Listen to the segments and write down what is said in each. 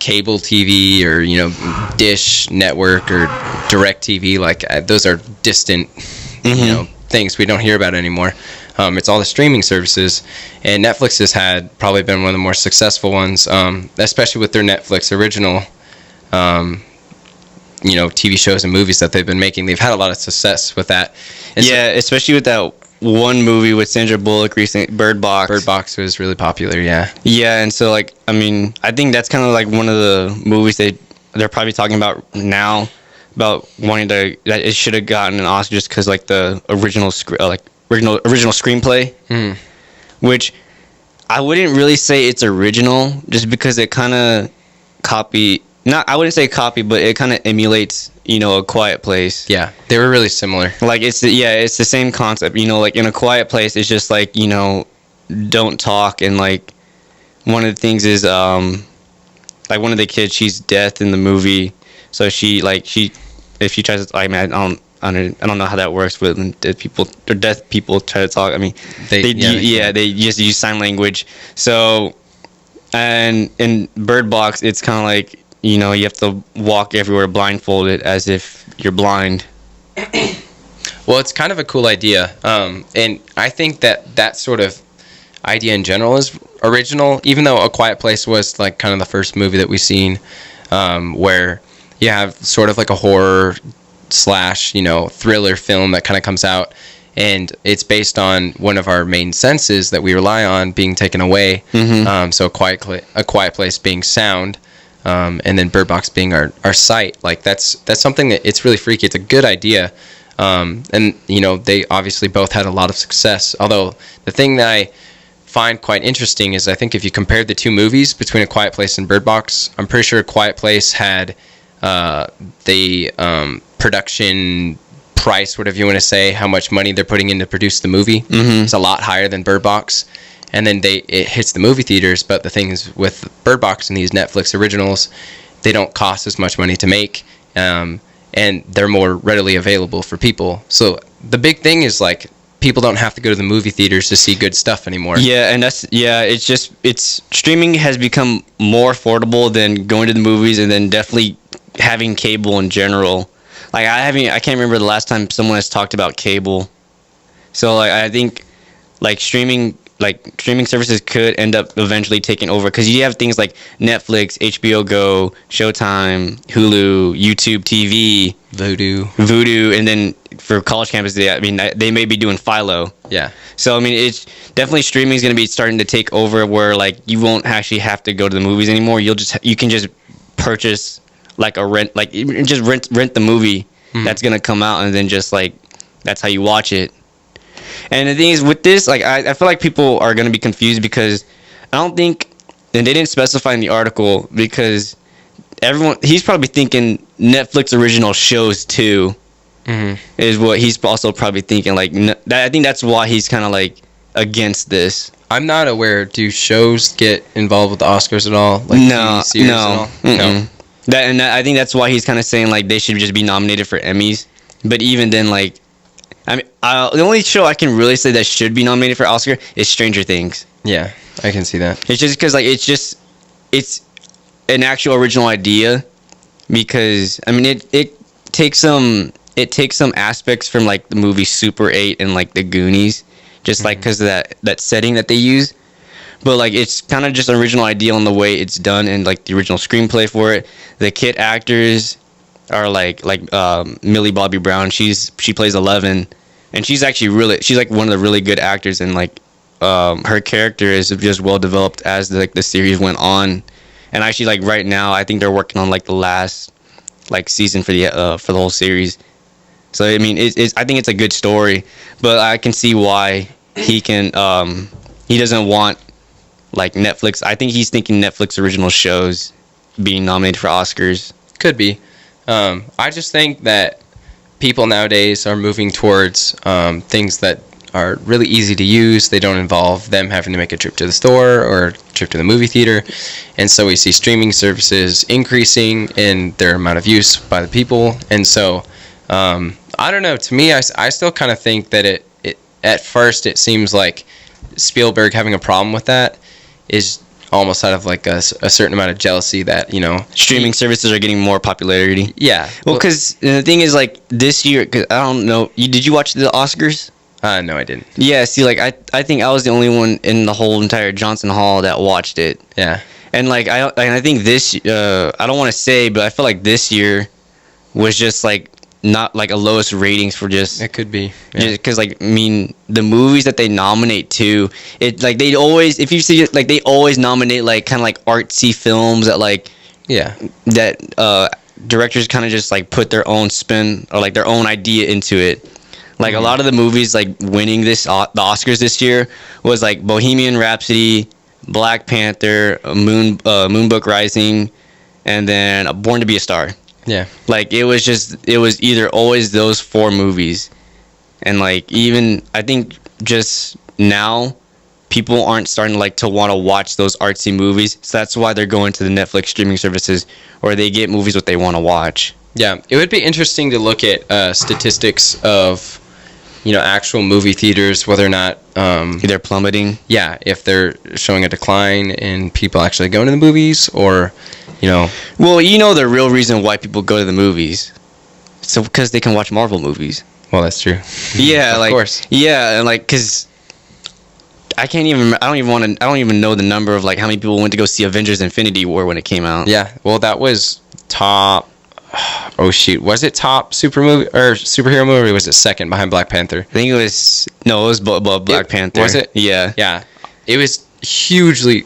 cable TV or, Dish Network or Direct TV. Like, those are distant, things we don't hear about anymore. It's all the streaming services, and Netflix has probably been one of the more successful ones, especially with their Netflix original, TV shows and movies that they've been making. They've had a lot of success with that. And especially with that one movie with Sandra Bullock recently, Bird Box. Bird Box was really popular, yeah. Yeah, and so, I think that's kind of like one of the movies they're probably talking about now, about wanting that it should have gotten an Oscar just because, the original screenplay, which I wouldn't really say it's original, just because it kind of I wouldn't say copy, but it kind of emulates, A Quiet Place. Yeah, they were really similar. It's the same concept, in A Quiet Place, it's just don't talk, and one of the things is one of the kids, she's deaf in the movie, so if she tries to, I don't know how that works, but deaf people try to talk. They just use sign language. So, and in Bird Box, it's kind of you have to walk everywhere blindfolded as if you're blind. Well, it's kind of a cool idea, and I think that sort of idea in general is original, even though A Quiet Place was kind of the first movie that we've seen, where you have sort of a horror / thriller film that kind of comes out, and it's based on one of our main senses that we rely on being taken away. So A Quiet Place being sound, and then Bird Box being our sight. That's something that it's really freaky. It's a good idea, and they obviously both had a lot of success. Although the thing that I find quite interesting is, I think if you compared the two movies between A Quiet Place and Bird Box, I'm pretty sure A Quiet Place had the production price, whatever you want to say, how much money they're putting in to produce the movie. It's a lot higher than Bird Box, and then it hits the movie theaters. But the thing is, with Bird Box and these Netflix originals, they don't cost as much money to make, and they're more readily available for people. So the big thing is people don't have to go to the movie theaters to see good stuff anymore. Yeah, and it's streaming has become more affordable than going to the movies, and then definitely having cable in general. I can't remember the last time someone has talked about cable. So I think streaming services could end up eventually taking over, because you have things like Netflix, HBO Go, Showtime, Hulu, YouTube TV, Vudu, and then for college campuses, they may be doing Philo. Yeah. So it's definitely, streaming is going to be starting to take over, where you won't actually have to go to the movies anymore. You can just purchase a rent, just rent the movie that's going to come out, and then just that's how you watch it. And the thing is, with this, I feel like people are going to be confused, because I don't think, and they didn't specify in the article, because he's probably thinking Netflix original shows too, is what he's also probably thinking. I think that's why he's kind of against this. I'm not aware. Do shows get involved with the Oscars at all? No. I think that's why he's kind of saying they should just be nominated for Emmys. But even then, the only show I can really say that should be nominated for Oscar is Stranger Things. Yeah, I can see that. It's just because it's an actual original idea, because it takes some aspects from the movie Super 8 and the Goonies, just because of that setting that they use. But it's kind of just an original idea on the way it's done, and the original screenplay for it. The kid actors are Millie Bobby Brown. She plays 11, and she's actually she's one of the really good actors, and her character is just well developed as the series went on. And actually right now, I think they're working on the last season for the whole series. So I think it's a good story, but I can see why he doesn't want Netflix. I think he's thinking Netflix original shows being nominated for Oscars. Could be. I just think that people nowadays are moving towards things that are really easy to use. They don't involve them having to make a trip to the store or a trip to the movie theater. And so we see streaming services increasing in their amount of use by the people. And so, I don't know. To me, I still kind of think that it at first it seems like Spielberg having a problem with that is almost out of like a certain amount of jealousy that, you know, Streaming services are getting more popularity. yeah. Well, because the thing is, like, this year, cause I don't know, did you watch the Oscars? No, I didn't. Yeah, see, like, I think I was the only one in the whole entire Johnson Hall that watched it. Yeah. And, like, I think this, I don't want to say, but I feel like this year was just, like, not, like, a lowest ratings for just... It could be. Yeah. Just because, like, I mean, the movies that they nominate to, it, like, they always, if you see it, like, they always nominate, like, kind of, like, artsy films that, like, Yeah. that directors kind of just, like, put their own spin or, like, their own idea into it. Like, a lot of the movies, like, winning the Oscars this year was, like, Bohemian Rhapsody, Black Panther, Moonbook Rising, and then Born to be a Star. Yeah. Like, it was either always those 4 movies. And, like, even, I think just now, people aren't starting to, like, to want to watch those artsy movies. So that's why they're going to the Netflix streaming services, or they get movies what they want to watch. Yeah. It would be interesting to look at statistics of, you know, actual movie theaters, whether or not, They're plummeting. yeah, if they're showing a decline in people actually going to the movies, or, you know, Well, you know the real reason why people go to the movies. So because they can watch Marvel movies. well, that's true. Yeah, Of like, course. yeah, and like, cause I don't even know the number of like how many people went to go see Avengers: Infinity War when it came out. Yeah. Well, that was top. Oh shoot, was it top superhero movie? Or was it second behind Black Panther? I think it was Black Panther. Was it? Yeah. Yeah, it was hugely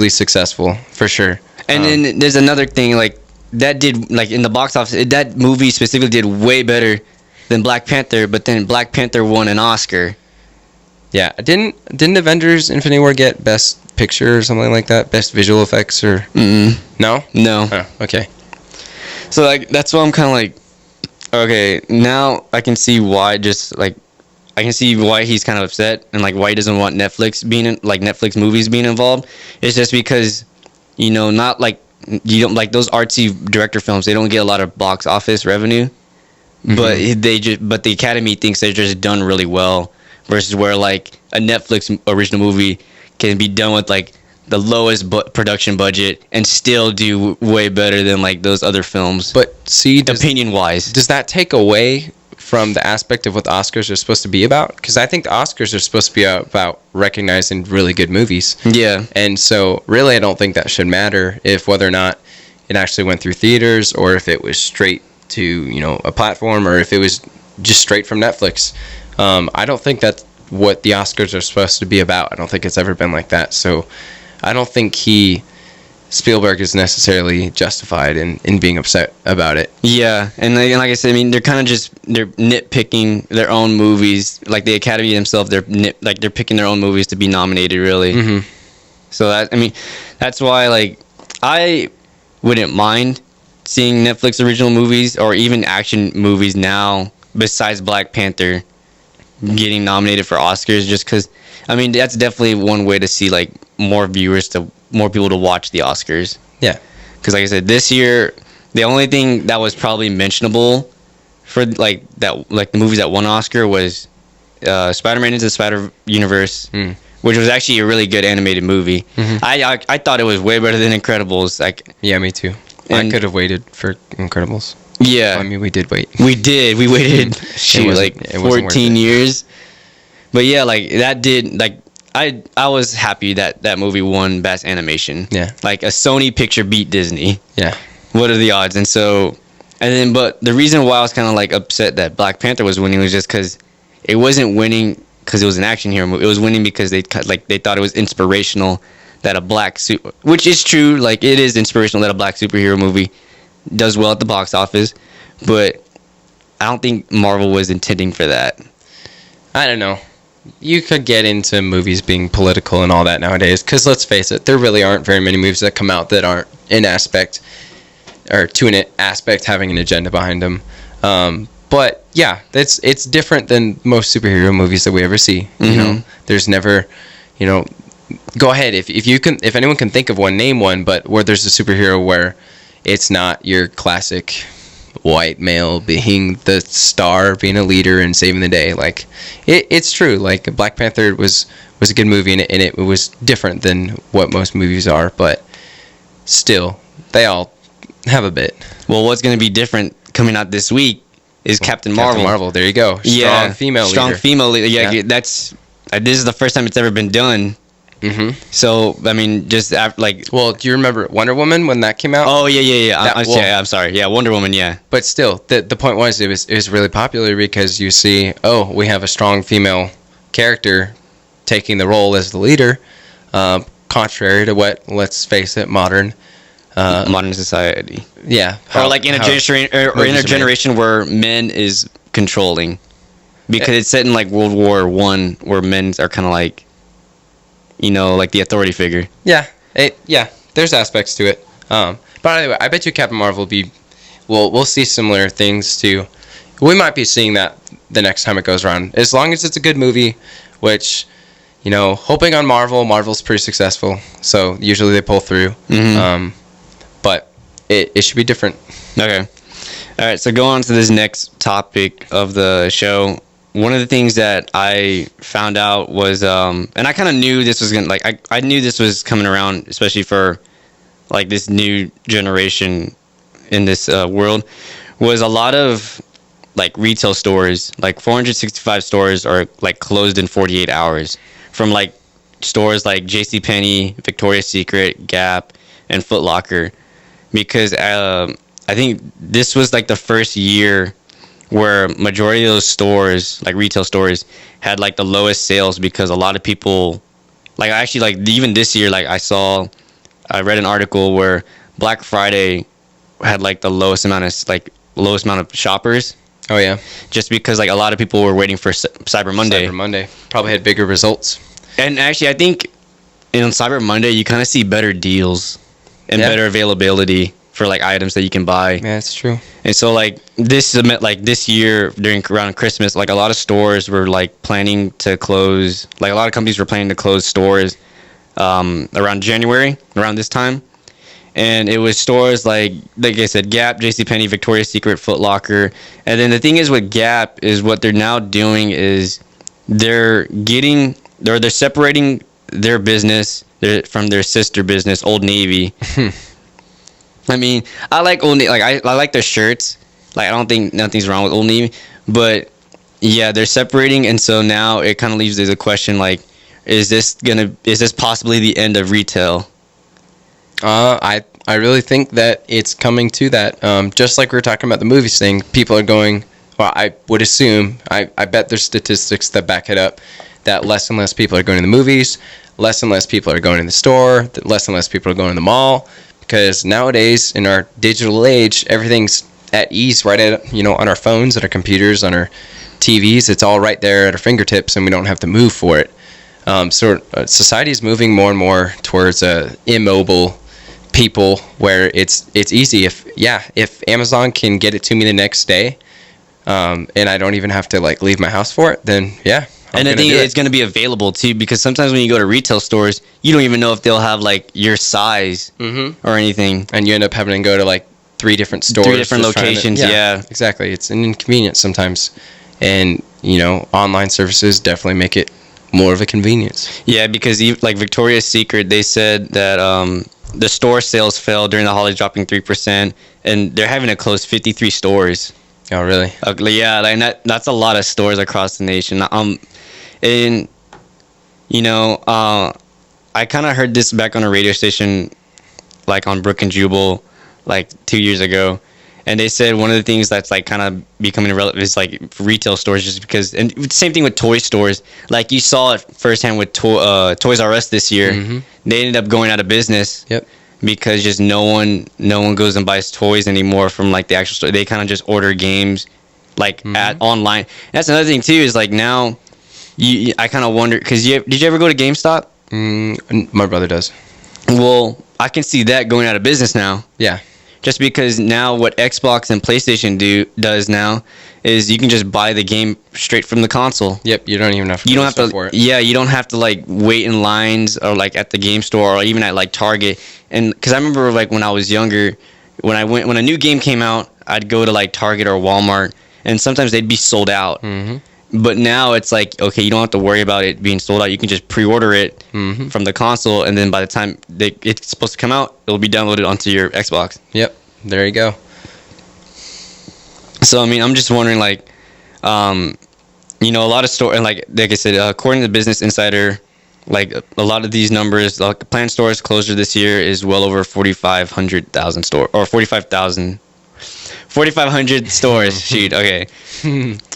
successful for sure. And then there's another thing, like, that did, like, in the box office, that movie specifically did way better than Black Panther, but then Black Panther won an Oscar. Yeah, didn't Avengers: Infinity War get Best Picture or something like that? Best Visual Effects or no? No. Oh, okay. So, like, that's why I'm kind of like, okay, now I can see why I can see why he's kind of upset and, like, why he doesn't want Netflix Netflix movies being involved. It's just because, you know, not like, you don't, like, those artsy director films, they don't get a lot of box office revenue, but the Academy thinks they're just done really well, versus where, like, a Netflix original movie can be done with, like, the lowest production budget and still do way better than, like, those other films. But see, opinion wise, does that take away from the aspect of what the Oscars are supposed to be about? Because I think the Oscars are supposed to be about recognizing really good movies. yeah. And so, really, I don't think that should matter if whether or not it actually went through theaters, or if it was straight to, you know, a platform, or if it was just straight from Netflix. I don't think that's what the Oscars are supposed to be about. I don't think it's ever been like that. So, I don't think Spielberg is necessarily justified in being upset about it. Yeah, and like I said, I mean, they're kind of they're nitpicking their own movies. Like the Academy themselves, they're picking their own movies to be nominated, really. Mm-hmm. So that's why, like, I wouldn't mind seeing Netflix original movies or even action movies now, besides Black Panther, getting nominated for Oscars, just because, I mean, that's definitely one way to see, like, more people to watch the Oscars. Yeah. Because, like I said, this year, the only thing that was probably mentionable for, like, the movies that won Oscar was Spider-Man Into the Spider-Universe, which was actually a really good animated movie. Mm-hmm. I thought it was way better than Incredibles. Like, Yeah, me too. I could have waited for Incredibles. yeah. I mean, we did wait. We did. We waited, it wasn't worth 14 it. years. But, yeah, like, that did, like, I was happy that movie won Best Animation. Yeah. Like, a Sony picture beat Disney. Yeah. What are the odds? But the reason why I was kind of, like, upset that Black Panther was winning was just because it wasn't winning because it was an action hero movie. It was winning because they thought it was inspirational that a black which is true. Like, it is inspirational that a black superhero movie does well at the box office, but I don't think Marvel was intending for that. I don't know. You could get into movies being political and all that nowadays, because let's face it, there really aren't very many movies that come out that aren't having an agenda behind them. But yeah, it's different than most superhero movies that we ever see. Mm-hmm. You know, there's never, you know, go ahead if anyone can think of one, name one. But where there's a superhero where it's not your classic, white male being the star, being a leader, and saving the day. Like, it's true. Like, Black Panther was a good movie, and it was different than what most movies are, but still, they all have a bit. Well, what's going to be different coming out this week is Captain Marvel. Captain Marvel, there you go. Strong female leader. Strong female leader. Yeah, that's this is the first time it's ever been done. Mm-hmm. So, I mean, just like... Well, do you remember Wonder Woman when that came out? Oh, yeah. I'm sorry. Yeah, Wonder Woman, yeah. But still, the point was it was really popular because you see, oh, we have a strong female character taking the role as the leader, contrary to what, let's face it, modern society. Yeah. Or like in a generation where men is controlling. Because it's set in like World War I where men are kind of like, you know, like the authority figure. Yeah. There's aspects to it. But anyway, I bet you Captain Marvel will be... We'll see similar things too. We might be seeing that the next time it goes around. As long as it's a good movie, which, you know, hoping on Marvel's pretty successful. So usually they pull through. Mm-hmm. But it should be different. Okay. All right, so go on to this next topic of the show. One of the things that I found out was, and I kind of knew this was gonna, like, I knew this was coming around, especially for, like, this new generation in this world, was a lot of, like, retail stores, like 465 stores are, like, closed in 48 hours. From, like, stores like JCPenney, Victoria's Secret, Gap, and Foot Locker. Because I think this was, like, the first year where majority of those stores, like retail stores, had like the lowest sales because a lot of people, like actually like even this year, like I read an article where Black Friday had like the lowest amount of shoppers. Oh yeah. Just because like a lot of people were waiting for Cyber Monday. Cyber Monday probably had bigger results. And actually I think on Cyber Monday you kind of see better deals and better availability for like items that you can buy. Yeah, that's true. And so like this year around Christmas, like a lot of stores were like planning to close. Like a lot of companies were planning to close stores around January, around this time. And it was stores like I said, Gap, JCPenney, Victoria's Secret, Foot Locker. And then the thing is with Gap is what they're now doing is they're separating their business from their sister business, Old Navy. I mean, I like Old Navy. Like I like their shirts. Like I don't think nothing's wrong with Old Navy, but yeah, they're separating, and so now it kind of leaves the question like, is this possibly the end of retail? I really think that it's coming to that. Just like we were talking about the movies thing, people are going. Well, I would assume. I bet there's statistics that back it up. That less and less people are going to the movies. Less and less people are going to the store. Less and less people are going to the mall. Because nowadays, in our digital age, everything's at ease right on our phones, on our computers, on our TVs. It's all right there at our fingertips, and we don't have to move for it. So society is moving more and more towards immobile people, where it's easy. If Amazon can get it to me the next day, and I don't even have to like leave my house for it, then yeah. And I think it's going to be available too, because sometimes when you go to retail stores, you don't even know if they'll have like your size or anything, and you end up having to go to like 3 different stores, 3 different locations. Yeah, exactly. It's an inconvenience sometimes, and online services definitely make it more of a convenience. Yeah, because like Victoria's Secret, they said that the store sales fell during the holidays, dropping 3%, and they're having to close 53 stores. Oh, really? Yeah, like that's a lot of stores across the nation. And I kind of heard this back on a radio station, like on Brook and Jubal, like 2 years ago, and they said one of the things that's like kind of becoming irrelevant is like retail stores, just because. And same thing with toy stores. Like you saw it firsthand with Toys R Us this year. Mm-hmm. They ended up going out of business. Yep. Because just no one goes and buys toys anymore from like the actual store. They kind of just order games like at online. And that's another thing too, is like now I kind of wonder, because did you ever go to GameStop? My brother does. Well, I can see that going out of business now. Yeah. Just because now what Xbox and PlayStation does now is you can just buy the game straight from the console. Yep, you don't even have to. You don't have to. Yeah, you don't have to like wait in lines or like at the game store or even at like Target. And because I remember like when I was younger, when a new game came out, I'd go to like Target or Walmart, and sometimes they'd be sold out. But now it's like, okay, you don't have to worry about it being sold out. You can just pre-order it from the console, and then by the time it's supposed to come out, it'll be downloaded onto your Xbox. Yep, there you go. So I mean, I'm just wondering, like, you know, a lot of store, and like I said, according to Business Insider, like a lot of these numbers, like planned stores closure this year is well over 4,500,000 store or 4,500 stores. Shoot, okay.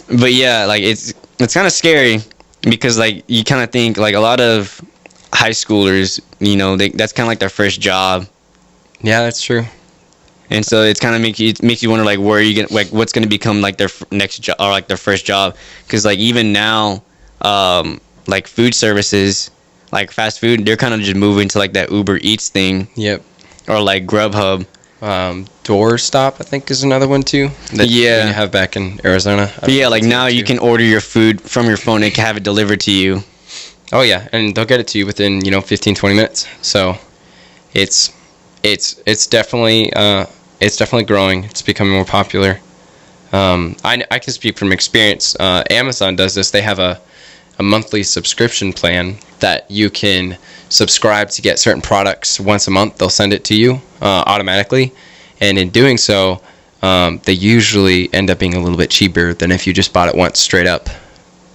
But yeah, like it's kind of scary because like you kind of think like a lot of high schoolers, you know, that's kind of like their first job. Yeah, that's true. And so it's kind of makes you wonder like where you get like what's going to become like their next job or like their first job, because like even now, like food services, like fast food, they're kind of just moving to like that Uber Eats thing. Yep. Or like Grubhub. Doorstop, I think, is another one too. That you have back in Arizona. Yeah, like now you can order your food from your phone and have it delivered to you. Oh yeah, and they'll get it to you within 15-20 minutes. So it's definitely growing. It's becoming more popular. I can speak from experience. Amazon does this. They have a monthly subscription plan that you can subscribe to get certain products once a month. They'll send it to you automatically, and in doing so, they usually end up being a little bit cheaper than if you just bought it once straight up,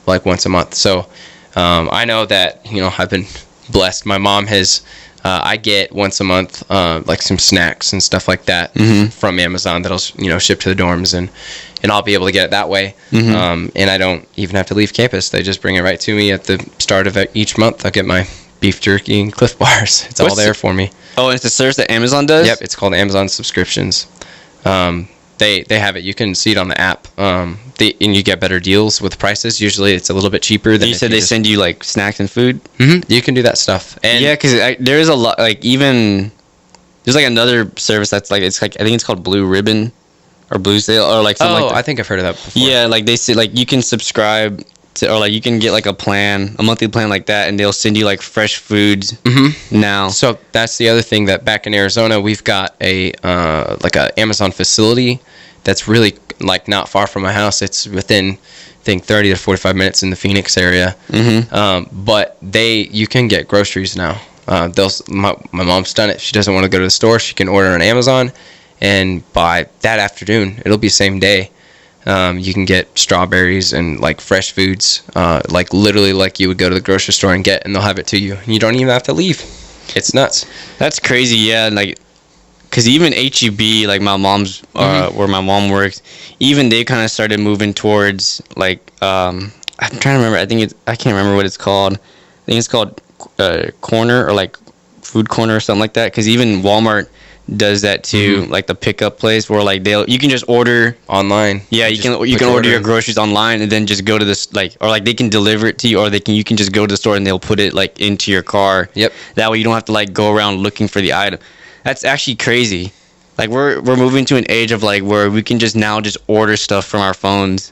like once a month. So I know that I've been blessed. My mom has. I get once a month like some snacks and stuff like that from Amazon that'll ship to the dorms, and I'll be able to get it that way. And I don't even have to leave campus. They just bring it right to me at the start of each month. I'll get my beef jerky and Cliff Bars. It's all there for me. Oh, it's the service that Amazon does? Yep, it's called Amazon Subscriptions. They have it. You can see it on the app. And you get better deals with prices. Usually it's a little bit cheaper than you said they send you like snacks and food? You can do that stuff. And yeah, because there is a lot, like even there's like another service that's like, it's like, I think it's called Blue Ribbon or Blue Sale or like something like that. I think I've heard of that before. Yeah, like they say like you can subscribe to, or like you can get like a monthly plan like that, and they'll send you like fresh foods now. So that's the other thing, that back in Arizona we've got a Amazon facility that's really like not far from my house. It's within, I think, 30 to 45 minutes in the Phoenix area. But you can get groceries now. My mom's done it. She doesn't want to go to the store. She can order on Amazon, and by that afternoon, it'll be same day. You can get strawberries and like fresh foods, like literally like you would go to the grocery store and get, and they'll have it to you. You don't even have to leave. It's nuts. That's crazy. Yeah, like, because even HEB, like my mom's, where my mom works, even they kind of started moving towards like, I'm trying to remember. I can't remember what it's called. I think it's called Corner or like Food Corner or something like that. Because even Walmart does that too, like the pickup place where like you can just order online. Yeah, you can order your groceries online and then just go to this or like they can deliver it to you, or you can just go to the store and they'll put it like into your car. Yep. That way you don't have to like go around looking for the item. That's actually crazy. Like we're moving to an age of like where we can just order stuff from our phones.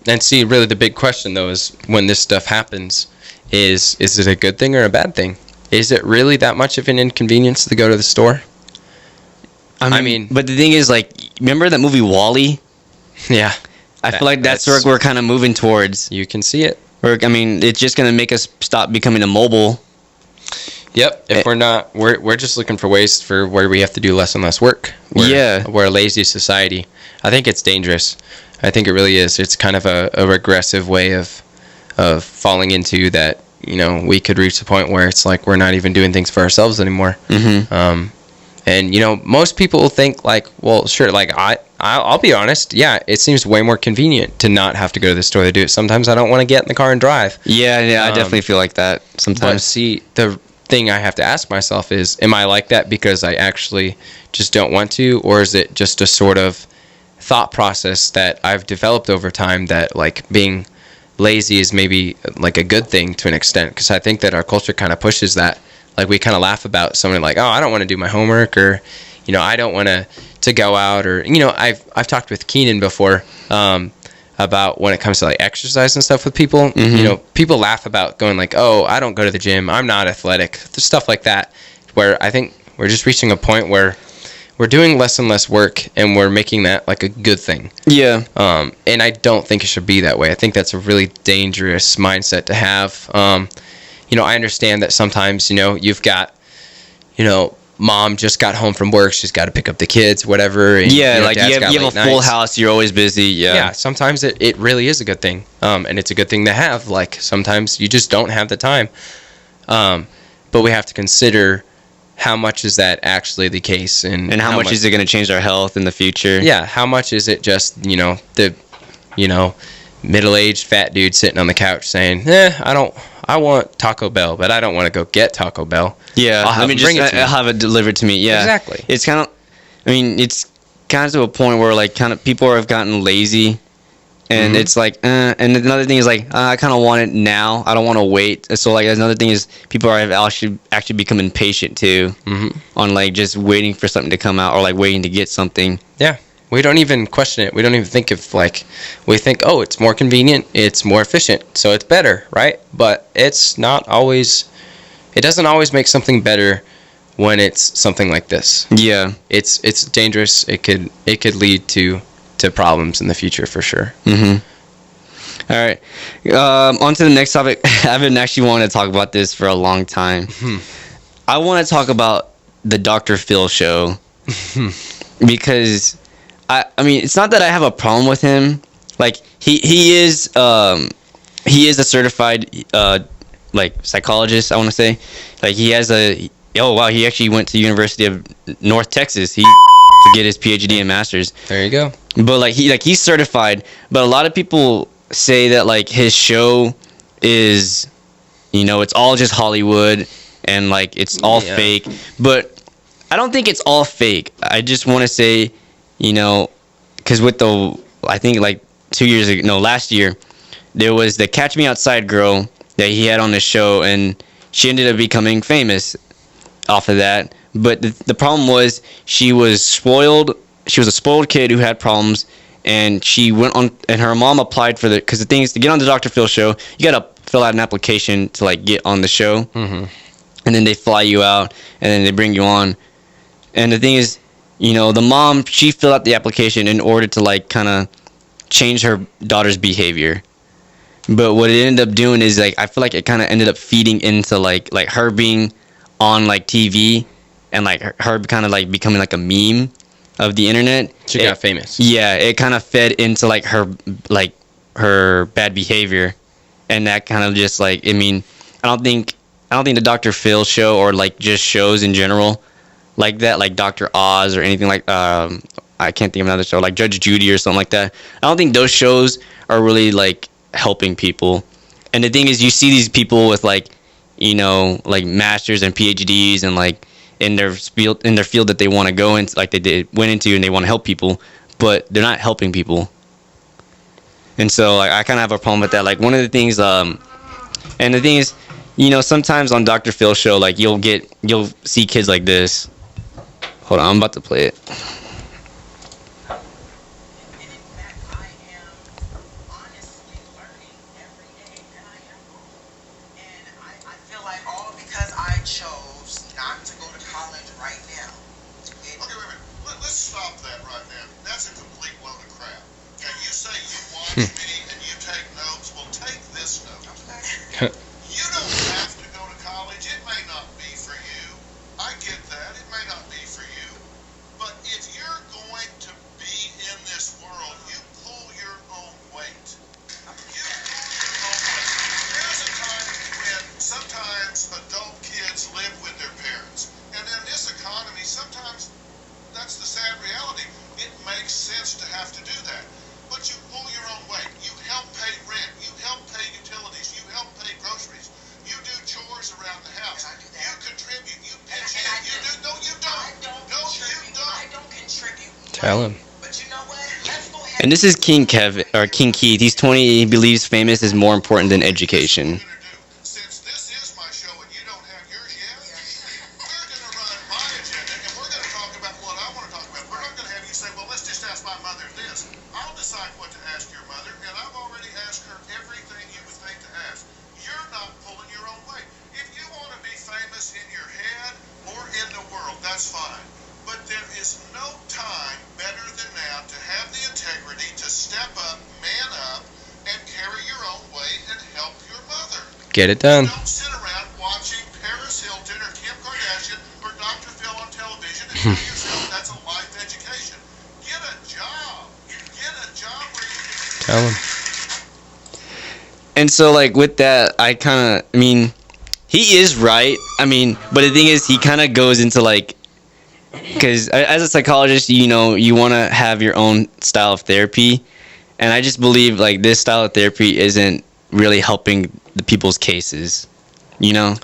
And see, really the big question though is, when this stuff happens, is it a good thing or a bad thing? Is it really that much of an inconvenience to go to the store? I mean, but the thing is, like, remember that movie WALL-E? Yeah. I feel like that's where we're kind of moving towards. You can see it. It's just going to make us stop becoming immobile. Yep. If we're just looking for ways for where we have to do less and less work. We're a lazy society. I think it's dangerous. I think it really is. It's kind of a regressive way of falling into that. We could reach the point where it's like we're not even doing things for ourselves anymore. And most people think like, well, sure, like I'll be honest, yeah, it seems way more convenient to not have to go to the store to do it. Sometimes I don't want to get in the car and drive. Yeah, I definitely feel like that sometimes. But see, the thing I have to ask myself is, am I like that because I actually just don't want to, or is it just a sort of thought process that I've developed over time that like being lazy is maybe like a good thing to an extent? Because I think that our culture kind of pushes that. Like we kind of laugh about someone like, oh, I don't want to do my homework, or, I don't want to go out, or, I've talked with Keenan before about when it comes to like exercise and stuff with people. People laugh about going like, oh, I don't go to the gym, I'm not athletic, stuff like that. Where I think we're just reaching a point where we're doing less and less work, and we're making that like a good thing. Yeah. And I don't think it should be that way. I think that's a really dangerous mindset to have. I understand that sometimes, you've got, mom just got home from work. She's got to pick up the kids, whatever. And, Yeah, like dad's you got have late a full nights. house. You're always busy. Yeah. Yeah, sometimes it really is a good thing. And it's a good thing to have. Like, sometimes you just don't have the time. But we have to consider how much is that actually the case, and how much is it going to change our health in the future? Yeah, how much is it just, the middle-aged fat dude sitting on the couch saying, I want Taco Bell, but I don't want to go get Taco Bell. Yeah, I'll have it delivered to me. Yeah, exactly. It's kind of, it's kind of to a point where like kind of people have gotten lazy, and it's like, and another thing is like, I kind of want it now. I don't want to wait. So like another thing is people are actually become impatient too, on like just waiting for something to come out or like waiting to get something. Yeah. We don't even question it. We don't even think of we think, oh, it's more convenient, it's more efficient, so it's better, right? But it's not always, it doesn't always make something better when it's something like this. Yeah. It's dangerous. It could lead to problems in the future for sure. All right. On to the next topic. I've been actually wanting to talk about this for a long time. I want to talk about the Dr. Phil show because it's not that I have a problem with him. Like he is a certified like psychologist, I want to say. Like he has he actually went to the University of North Texas. He to get his PhD and master's. There you go. But he's certified, but a lot of people say that like his show is it's all just Hollywood and like it's all fake. But I don't think it's all fake. I just want to say, because with I think like 2 years ago, no, last year, there was the Catch Me Outside girl that he had on the show, and she ended up becoming famous off of that. But the problem was she was spoiled. She was a spoiled kid who had problems, and she went on, and her mom applied for because the thing is, to get on the Dr. Phil show, you gotta fill out an application to like get on the show, and then they fly you out, and then they bring you on. And the thing is, the mom, she filled out the application in order to like kind of change her daughter's behavior. But what it ended up doing is like I feel like it kind of ended up feeding into like her being on like TV and like her kind of like becoming like a meme of the internet. She got famous. Yeah, it kind of fed into like her bad behavior, and that kind of just like I don't think the Dr. Phil show or like just shows in general like that, like Dr. Oz or anything like I can't think of another show like Judge Judy or something like that. I don't think those shows are really like helping people. And the thing is, you see these people with like like masters and PhDs and like in their field that they want to go into, like they went into, and they want to help people, but they're not helping people. And so like I kind of have a problem with that. Like one of the things and the thing is, sometimes on Dr. Phil's show, like you'll see kids like this. Hold on, I'm about to play it. Me and you take notes, well, take this note. You don't have to go to college. It may not be for you. I get that. It may not be for you. But if you're going to be in this world, you pull your own weight. You pull your own weight. There's a time when sometimes adult kids live with their parents. And in this economy, sometimes that's the sad reality. It makes sense to have to do that. But you pull your own weight. You help pay rent. You help pay utilities. You help pay groceries. You do chores around the house. You contribute. You pitch in. You do. No, you don't. No, you don't. I don't contribute. Tell him. But you know what? Let's go ahead. And this is King Keith. He's 20. He believes famous is more important than education. Since this is my show and you don't have yours yet, we're going to run my agenda and we're going to talk about what I want to talk about. We're not going to have you say, well, let's just ask my mother this. I'll decide what to ask your mother, and I've already asked her everything you would think to ask. You're not pulling your own weight. If you want to be famous in your head or in the world, that's fine. But there is no Get it done. Don't sit around watching Paris Hilton or Kim Kardashian or Dr. Phil on television and tell yourself that's a life education. Get a job. Get a job where you can... Tell him. And so, like, with that, I mean, he is right. I mean, but the thing is, he kind of goes into, like, because as a psychologist, you know, you want to have your own style of therapy. And I just believe, like, this style of therapy isn't really helping the people's cases, you know?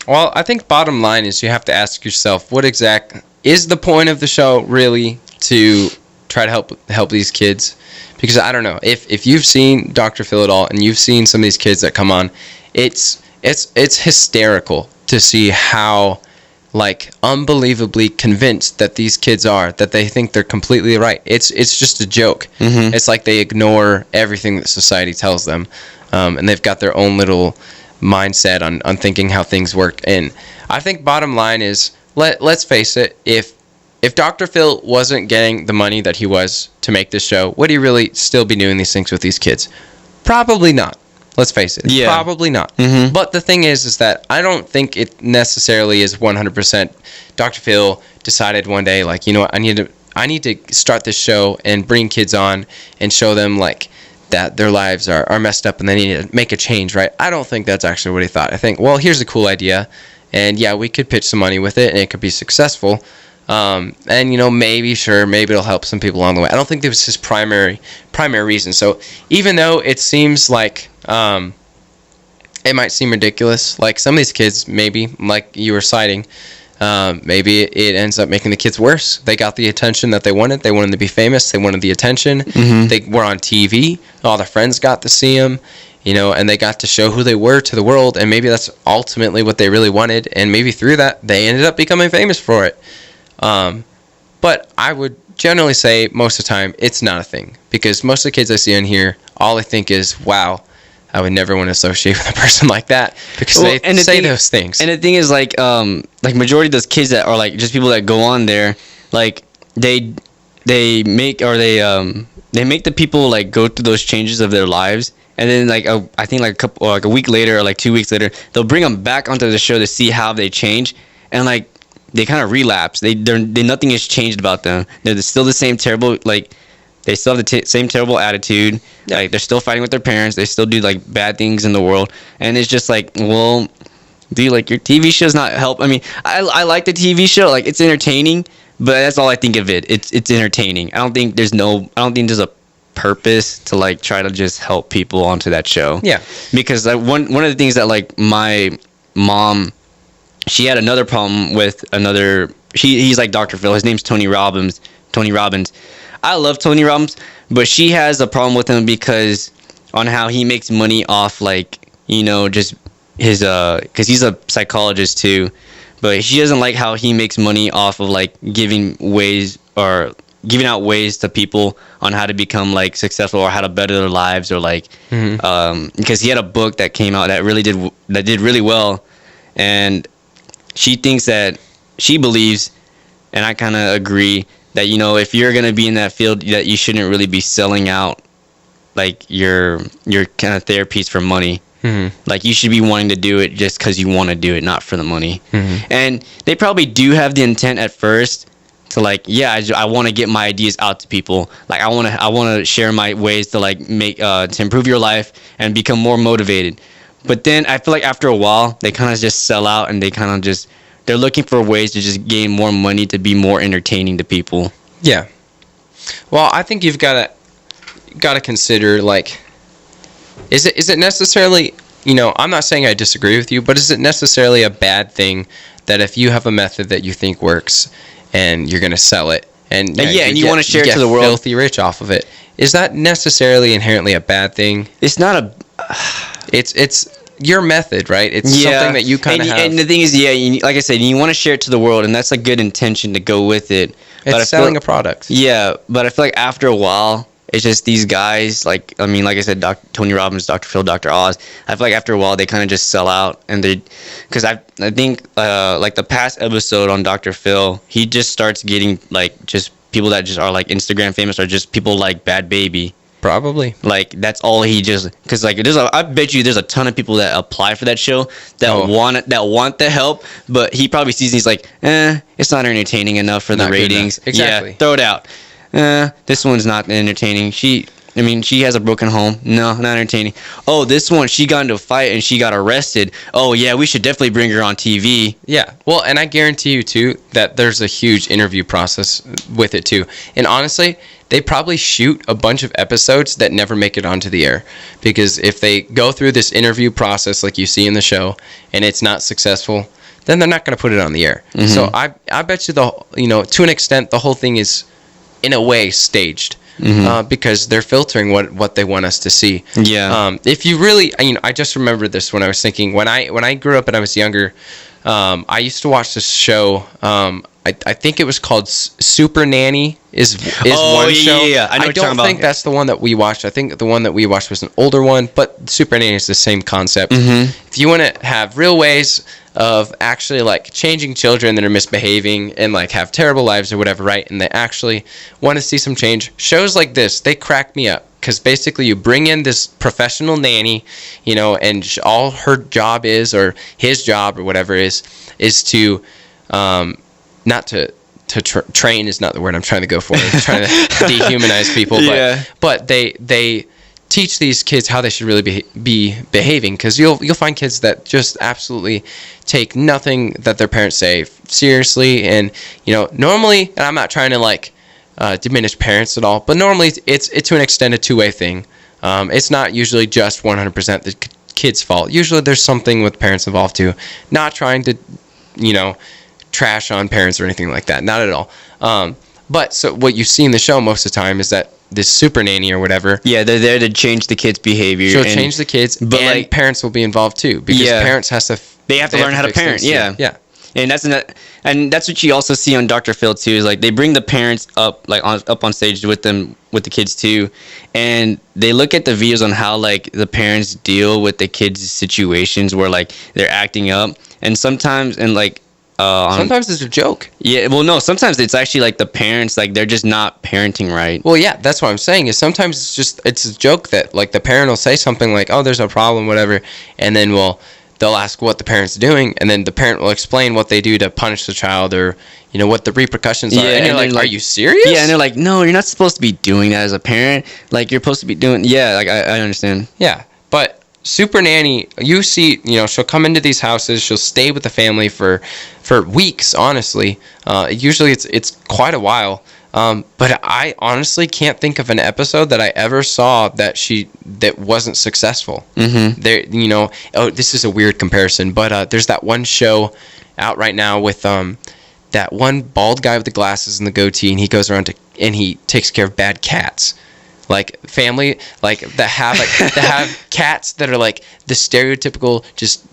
Well, I think bottom line is you have to ask yourself, what exact is the point of the show really to try to help these kids? Because I don't know, if you've seen Dr. Phil at all and you've seen some of these kids that come on, it's hysterical to see how, like, unbelievably convinced that these kids are, that they think they're completely right. It's just a joke. Mm-hmm. It's like they ignore everything that society tells them, and they've got their own little mindset on thinking how things work. And I think bottom line is, let's face it, if Dr. Phil wasn't getting the money that he was to make this show, would he really still be doing these things with these kids? Probably not. Let's face it. Yeah. Probably not. Mm-hmm. But the thing is that I don't think it necessarily is 100%. Dr. Phil decided one day, like, you know what, I need to start this show and bring kids on and show them, like, that their lives are messed up and they need to make a change, right? I don't think that's actually what he thought. I think, well, here's a cool idea, and yeah, we could pitch some money with it and it could be successful. And, you know, maybe it'll help some people along the way. I don't think that was his primary reason. So even though it seems like it might seem ridiculous, like some of these kids, maybe, like you were citing, maybe it ends up making the kids worse. They got the attention that they wanted. They wanted to be famous. They wanted the attention. Mm-hmm. They were on TV. All their friends got to see them, you know, and they got to show who they were to the world. And maybe that's ultimately what they really wanted. And maybe through that, they ended up becoming famous for it. But I would generally say most of the time it's not a thing, because most of the kids I see on here, all I think is, wow, I would never want to associate with a person like that, because they say those things. And the thing is, like majority of those kids that are, like, just people that go on there, like, they make the people, like, go through those changes of their lives, and then, like, I think like a week later or like 2 weeks later, they'll bring them back onto the show to see how they change, and, like, they kind of relapse. They nothing has changed about them. They're still the same terrible, like, they still have the same terrible attitude. Yeah. Like, they're still fighting with their parents. They still do, like, bad things in the world. And it's just like, well, dude, like, your TV show's not help. I mean, I like the TV show. Like, it's entertaining, but that's all I think of it. It's entertaining. I don't think there's a purpose to, like, try to just help people onto that show. Yeah. Because one of the things that, like, my mom, she had another problem with another. He's like Dr. Phil. His name's Tony Robbins. I love Tony Robbins, but she has a problem with him because on how he makes money off, like, you know, just his because he's a psychologist too, but she doesn't like how he makes money off of, like, giving out ways to people on how to become, like, successful or how to better their lives, or, like, because he had a book that came out that did really well, and she believes, and I kind of agree, that, you know, if you're going to be in that field, that you shouldn't really be selling out, like, your kind of therapies for money. Mm-hmm. Like, you should be wanting to do it just because you want to do it, not for the money. Mm-hmm. And they probably do have the intent at first to, like, yeah, I want to get my ideas out to people. Like, I want to share my ways to, like, make to improve your life and become more motivated. But then I feel like after a while, they kind of just sell out, and they're looking for ways to just gain more money to be more entertaining to people. Yeah. Well, I think you've got to consider, like, is it necessarily, you know, I'm not saying I disagree with you, but is it necessarily a bad thing that if you have a method that you think works and you're going to sell it, and and you want to share it to the world, filthy rich off of it, is that necessarily inherently a bad thing? It's not a... It's your method, right? It's something that you kind of have. And the thing is, like I said, you want to share it to the world, and that's a good intention to go with it. It's selling a product. Yeah, but I feel like after a while, it's just these guys, like, I mean, like I said, Tony Robbins, Dr. Phil, Dr. Oz, I feel like after a while, they kind of just sell out, and because I think, like, the past episode on Dr. Phil, he just starts getting, like, just people that just are, like, Instagram famous, or just people like Bad Baby. Probably. Like that's all he just because like I bet you there's a ton of people that apply for that show that want the help, but he probably sees and he's like, it's not entertaining enough for the Not good ratings. enough. Exactly. Yeah, throw it out. This one's not entertaining. She has a broken home. No, not entertaining. Oh, this one, she got into a fight and she got arrested. Oh yeah, we should definitely bring her on TV. Yeah. Well, and I guarantee you too that there's a huge interview process with it too. And honestly, they probably shoot a bunch of episodes that never make it onto the air, because if they go through this interview process like you see in the show and it's not successful, then they're not going to put it on the air. Mm-hmm. So I bet you to an extent the whole thing is in a way staged. Mm-hmm. Because they're filtering what they want us to see. Yeah. If you really, I just remembered this when I was thinking when I grew up and I was younger, I used to watch this show. I think it was called Super Nanny is one show. Yeah. I know what you're don't talking think about. that's the one that we watched. I think the one that we watched was an older one, but Super Nanny is the same concept. Mm-hmm. If you want to have real ways of actually like changing children that are misbehaving and like have terrible lives or whatever, right? And they actually want to see some change. Shows like this, they crack me up because basically you bring in this professional nanny, and all her job is, or his job or whatever is to, not to train is not the word I'm trying to go for. I'm trying to dehumanize people, Yeah. but they teach these kids how they should really be behaving, because you'll find kids that just absolutely take nothing that their parents say seriously, and normally, and I'm not trying to like diminish parents at all, but normally it's to an extent a two-way thing. It's not usually just 100% the kid's fault. Usually there's something with parents involved too. Not trying to trash on parents or anything like that, not at all. But so what you see in the show most of the time is that this super nanny or whatever, Yeah, they're there to change the kids' behavior. she'll change the kids, but, and like- parents will be involved too, because Yeah. parents They have to learn how to fix parent. things, Yeah. yeah. And that's what you also see on Dr. Phil too, is like they bring the parents up up on stage with them, with the kids too, and they look at the videos on how like the parents deal with the kids' situations where like they're acting up, and sometimes Sometimes it's a joke. yeah, well no, sometimes it's actually like the parents, like they're just not parenting right. Well, yeah, that's what I'm saying. Is sometimes it's a joke that like the parent will say something like, "Oh, there's a problem," whatever, and then they'll ask what the parent's doing, and then the parent will explain what they do to punish the child, or what the repercussions are. Yeah, And you're and like, then, "Are you serious?" Yeah, and they're like, no, you're not supposed to be doing that as a parent. Like you're supposed to be doing. Yeah, like I understand. Yeah, but Super Nanny, you see, she'll come into these houses, she'll stay with the family for weeks, honestly. Usually it's quite a while. But I honestly can't think of an episode that I ever saw that wasn't successful. Mm-hmm. There, this is a weird comparison, but there's that one show out right now with that one bald guy with the glasses and the goatee, and he goes around and he takes care of bad cats. Like family, like that have cats that are like the stereotypical, just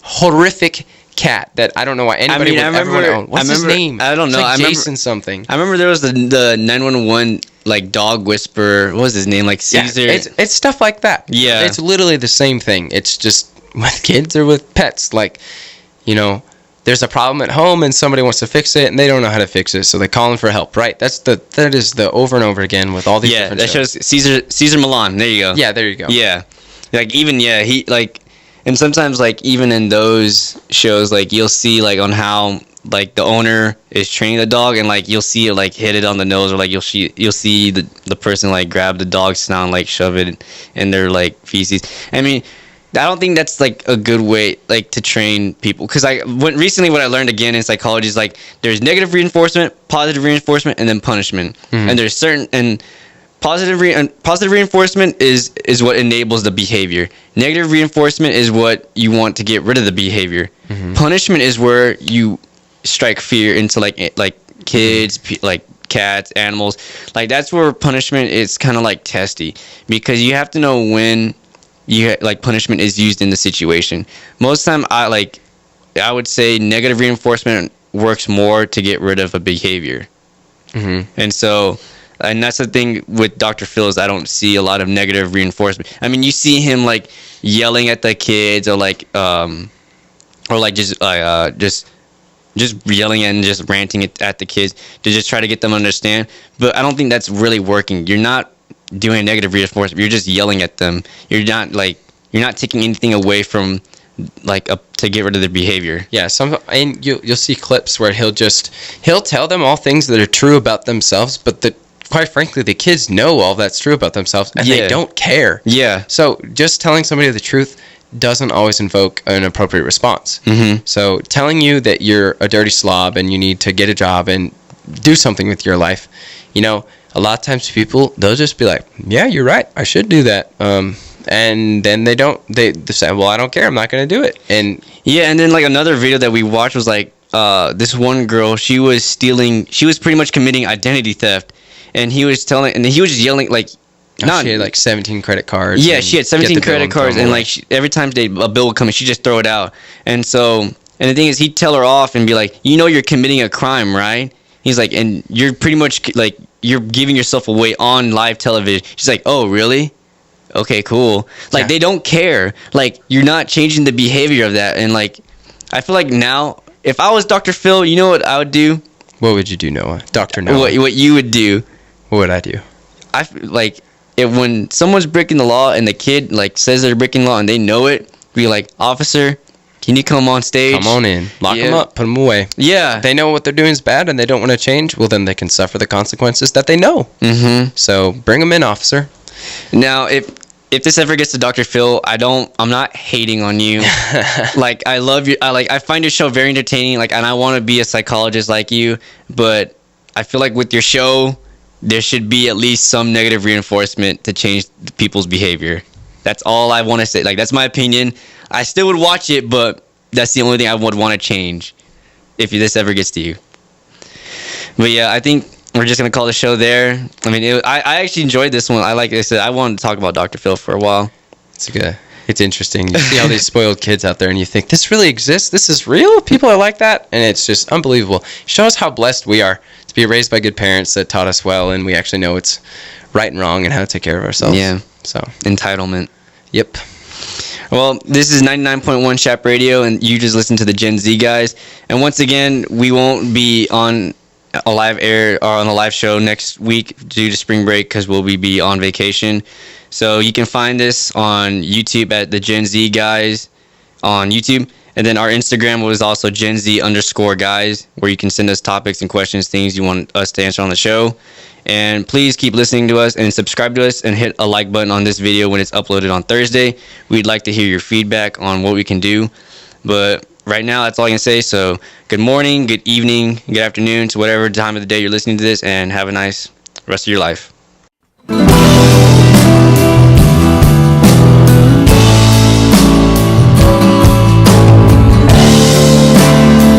horrific cat that I don't know why anybody would ever want to own. What's his name? I don't know. It's like I remember- Jason something. I remember there was the 911 like dog whisperer. What was his name? Like Caesar. Yeah, it's stuff like that. Yeah. It's literally the same thing. It's just with kids or with pets. Like, there's a problem at home and somebody wants to fix it and they don't know how to fix it, so they call in for help. Right? That is the over and over again with all these. Yeah, different that shows. shows Caesar Milan. There you go. Yeah, there you go. Yeah, like even he like, and sometimes like even in those shows like you'll see like on how like the owner is training the dog, and like you'll see it like hit it on the nose, or like you'll see the person like grab the dog's snout and like shove it in their like feces. I mean, I don't think that's like a good way like to train people, because recently what I learned again in psychology is like there's negative reinforcement, positive reinforcement, and then punishment. Mm-hmm. And there's positive reinforcement is what enables the behavior. Negative reinforcement is what you want to get rid of the behavior. Mm-hmm. Punishment is where you strike fear into like kids, like cats, animals. Like that's where punishment is kind of like testy, because you have to know when punishment is used in the situation. Most of the time I would say negative reinforcement works more to get rid of a behavior. Mm-hmm. And that's the thing with Dr. Phil, is I don't see a lot of negative reinforcement. I mean, you see him like yelling at the kids, or just yelling and just ranting at the kids to just try to get them to understand. But I don't think that's really working. You're not doing negative reinforcement. You're just yelling at them. You're not taking anything away from to get rid of their behavior. Yeah, and you'll see clips where he'll tell them all things that are true about themselves, but quite frankly, the kids know all that's true about themselves, and they don't care. Yeah. So just telling somebody the truth doesn't always invoke an appropriate response. Mm-hmm. So telling you that you're a dirty slob and you need to get a job and do something with your life, a lot of times they'll just be like, yeah, you're right, I should do that. And then they say, well, I don't care, I'm not going to do it. And then another video that we watched was this one girl, she was pretty much committing identity theft, and he was just yelling she had 17 credit cards. Yeah, she had 17 credit cards, and every time a bill would come in, she'd just throw it out. And the thing is, he'd tell her off and be like, you're committing a crime, right? He's like, and you're pretty much you're giving yourself away on live television. She's like, oh, really? Okay, cool. They don't care. You're not changing the behavior of that. And I feel like now, if I was Dr. Phil, you know what I would do? What would you do, Noah? Dr. Noah. What you would do? What would I do? When someone's breaking the law and the kid says they're breaking the law and they know it, be like, officer, can you come on stage? Come on in. Lock them up. Put them away. Yeah. If they know what they're doing is bad and they don't want to change, well, then they can suffer the consequences that they know. Mm-hmm. So bring them in, officer. Now, if this ever gets to Dr. Phil, I'm not hating on you. I love you. I find your show very entertaining. And I want to be a psychologist like you, but I feel like with your show, there should be at least some negative reinforcement to change people's behavior. That's all I want to say. That's my opinion. I still would watch it, but that's the only thing I would want to change if this ever gets to you. But yeah, I think we're just going to call the show there. I mean, I actually enjoyed this one. Like I said, I wanted to talk about Dr. Phil for a while. It's interesting. You see all these spoiled kids out there and you think, this really exists? This is real? People are like that? And it's just unbelievable. It shows how blessed we are to be raised by good parents that taught us well, and we actually know it's right and wrong and how to take care of ourselves. Yeah. So entitlement. Yep. Well, this is 99.1 Shap Radio, and you just listen to the Gen Z guys. And once again, we won't be on a live air or on a live show next week due to spring break because we'll be on vacation. So you can find us on YouTube at the Gen Z guys on YouTube. And then our Instagram was also Gen Z_guys, where you can send us topics and questions, things you want us to answer on the show. And please keep listening to us and subscribe to us and hit a like button on this video when it's uploaded on Thursday. We'd like to hear your feedback on what we can do. But right now, that's all I can say. So good morning, good evening, good afternoon to whatever time of the day you're listening to this, and have a nice rest of your life.